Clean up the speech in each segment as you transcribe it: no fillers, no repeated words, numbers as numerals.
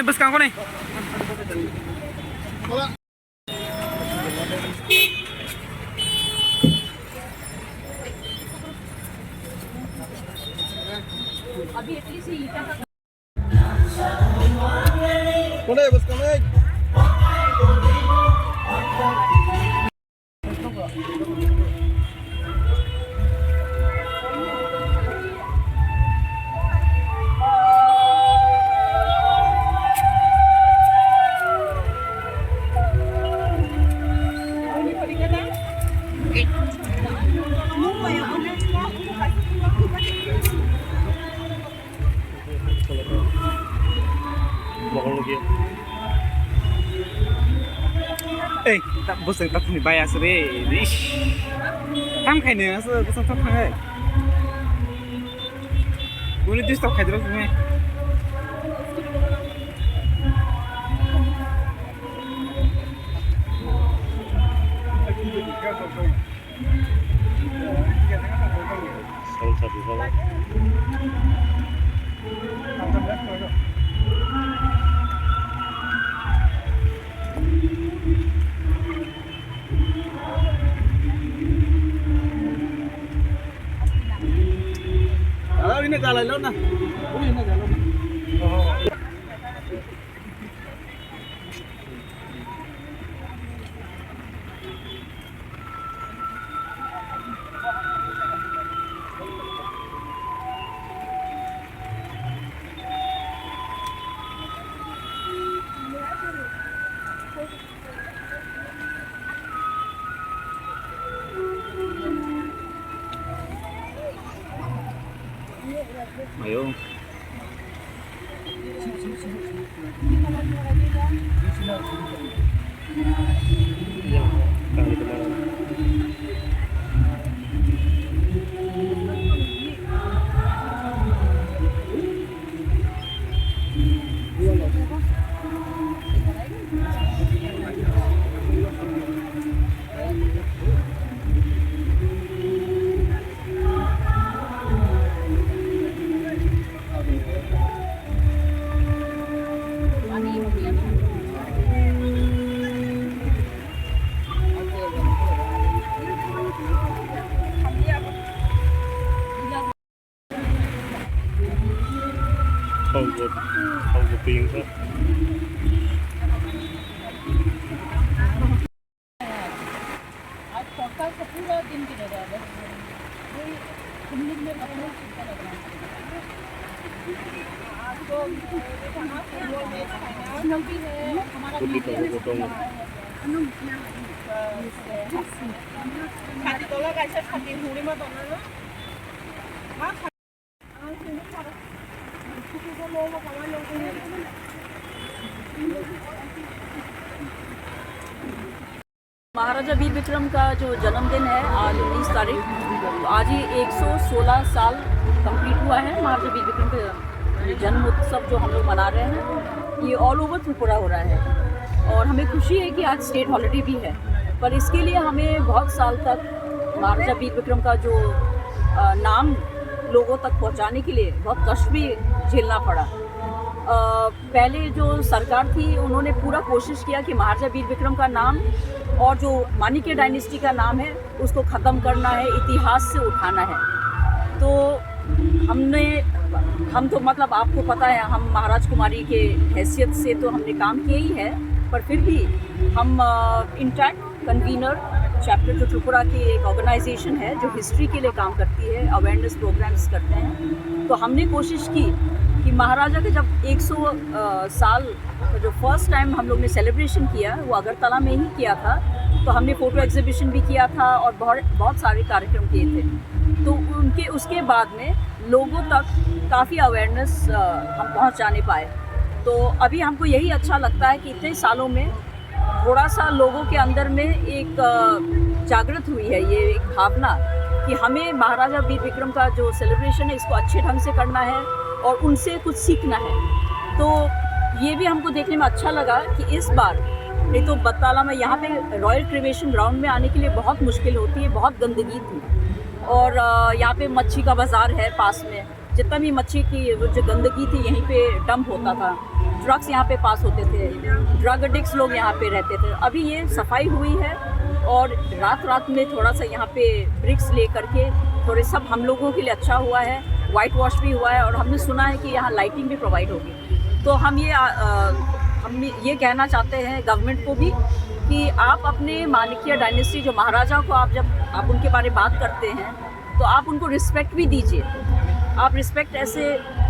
बस कहाँ को नहीं अभी एटलीस्ट ईटा का कौन है बस कहाँ है ê bớt sang tao không bay à sao đấy đi tham khai nữa sao bớt sang tao khai ấy muốn đi tao khai được không nghe ini jalan laut nah. Oh ini jalan. Oh. Ayo. Không có tiền thôi. आज सकाळ का पूरा दिन गिरेगा कोई घूमने में अपना चिंता लग रहा है आज तो कहाँ से वो नेशनल भी है हमारा खाती तोला कैसे खाती हुई मत ना हाँ महाराजा वीर विक्रम का जो जन्मदिन है आज 19 तारीख, तो आज ही 116 साल कंप्लीट हुआ है महाराजा वीर विक्रम का जन्म उत्सव जो हम लोग मना रहे हैं। ये ऑल ओवर त्रिपुरा हो रहा है और हमें खुशी है कि आज स्टेट हॉलिडे भी है, पर इसके लिए हमें बहुत साल तक महाराजा वीर विक्रम का जो नाम लोगों तक पहुंचाने के लिए बहुत कष्ट भी झेलना पड़ा। पहले जो सरकार थी उन्होंने पूरा कोशिश किया कि महाराजा वीर विक्रम का नाम और जो माणिक्य डायनेस्टी का नाम है उसको ख़त्म करना है, इतिहास से उठाना है। तो हम तो मतलब आपको पता है हम महाराज कुमारी के हैसियत से तो हमने काम किया ही है, पर फिर भी हम इंटैक्ट कन्वीनर चैप्टर जो त्रिपुरा की एक ऑर्गेनाइजेशन है जो हिस्ट्री के लिए काम करती है, अवेयरनेस प्रोग्राम्स करते हैं, तो हमने कोशिश की कि महाराजा का जब 100 साल जो फर्स्ट टाइम हम लोग ने सेलिब्रेशन किया वो अगरतला में ही किया था, तो हमने फ़ोटो एग्जीबिशन भी किया था और बहुत सारे कार्यक्रम किए थे। तो उसके बाद में लोगों तक काफ़ी अवेयरनेस हम पहुंचाने पाए। तो अभी हमको यही अच्छा लगता है कि इतने सालों में थोड़ा सा लोगों के अंदर में एक जागृत हुई है ये एक भावना कि हमें महाराजा वीर विक्रम का जो सेलिब्रेशन है इसको अच्छे ढंग से करना है और उनसे कुछ सीखना है। तो ये भी हमको देखने में अच्छा लगा कि इस बार नहीं तो बत्ताला में यहाँ पे रॉयल क्रिमेशन ग्राउंड में आने के लिए बहुत मुश्किल होती है, बहुत गंदगी थी और यहाँ पे मच्छी का बाज़ार है पास में, जितना भी मच्छी की जो गंदगी थी यहीं पे डंप होता था, ट्रक्स यहाँ पे पास होते थे, ड्रग एडिक्ट्स लोग यहाँ पे रहते थे। अभी ये सफाई हुई है और रात में थोड़ा सा यहाँ पे ब्रिक्स ले करके थोड़े सब हम लोगों के लिए अच्छा हुआ है, वाइट वॉश भी हुआ है और हमने सुना है कि यहाँ लाइटिंग भी प्रोवाइड होगी। तो हम ये कहना चाहते हैं गवर्नमेंट को भी कि आप अपने माणिक्य डायनेस्टी जो महाराजा को जब आप उनके बारे में बात करते हैं तो आप उनको रिस्पेक्ट भी दीजिए। आप रिस्पेक्ट ऐसे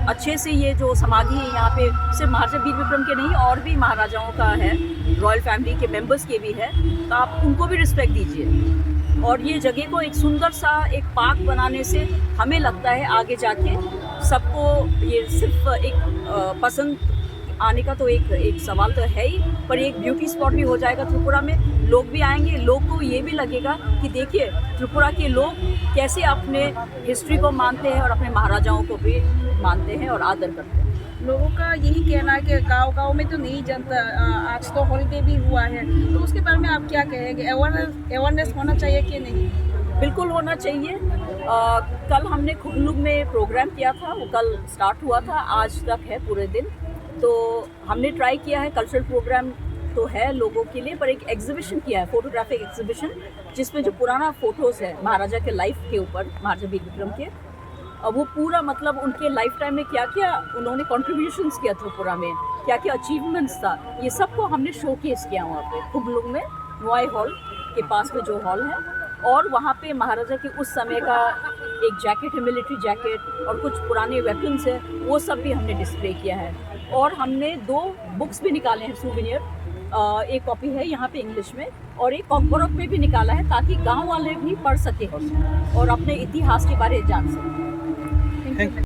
अच्छे से, ये जो समाधि है यहाँ पे सिर्फ महाराजा वीर विक्रम के नहीं और भी महाराजाओं का है, रॉयल फैमिली के मेंबर्स के भी है, तो आप उनको भी रिस्पेक्ट दीजिए। और ये जगह को एक सुंदर सा एक पार्क बनाने से हमें लगता है आगे जाके सबको ये सिर्फ एक पसंद आने का तो एक सवाल तो है ही, पर एक ब्यूटी स्पॉट भी हो जाएगा त्रिपुरा में। लोग भी आएंगे, लोग को ये भी लगेगा कि देखिए त्रिपुरा के लोग कैसे अपने हिस्ट्री को मानते हैं और अपने महाराजाओं को भी मानते हैं और आदर करते हैं। लोगों का यही कहना है कि गांव में तो नहीं जनता, आज तो हॉलीडे भी हुआ है, तो उसके बारे में आप क्या कहेंगे? अवेयरनेस होना चाहिए कि नहीं? बिल्कुल होना चाहिए। कल हमने खुगलुग में प्रोग्राम किया था, वो कल स्टार्ट हुआ था, आज तक है पूरे दिन। तो हमने ट्राई किया है, कल्चरल प्रोग्राम तो है लोगों के लिए, पर एक एग्जीबिशन किया है, फोटोग्राफिक एग्जीबिशन, जिसमें जो पुराना फोटोज़ है महाराजा के लाइफ के ऊपर, महाराजा वीर विक्रम के, वो पूरा मतलब उनके लाइफ टाइम में क्या क्या उन्होंने कॉन्ट्रीब्यूशंस किया त्रिपुरा में, क्या क्या अचीवमेंट्स था, ये सबको हमने शोकेस किया वहाँ पे खुगलुग में, नोआई हॉल के पास में जो हॉल है। और वहाँ पे महाराजा के उस समय का एक जैकेट है, मिलिट्री जैकेट, और कुछ पुराने वेपन्स है, वो सब भी हमने डिस्प्ले किया है। और हमने 2 बुक्स भी निकाले हैं सूवेनियर, एक कॉपी है यहाँ पे इंग्लिश में और एक कॉकबोरोक में भी निकाला है, ताकि गांव वाले भी पढ़ सके और अपने इतिहास के बारे में जान सकें।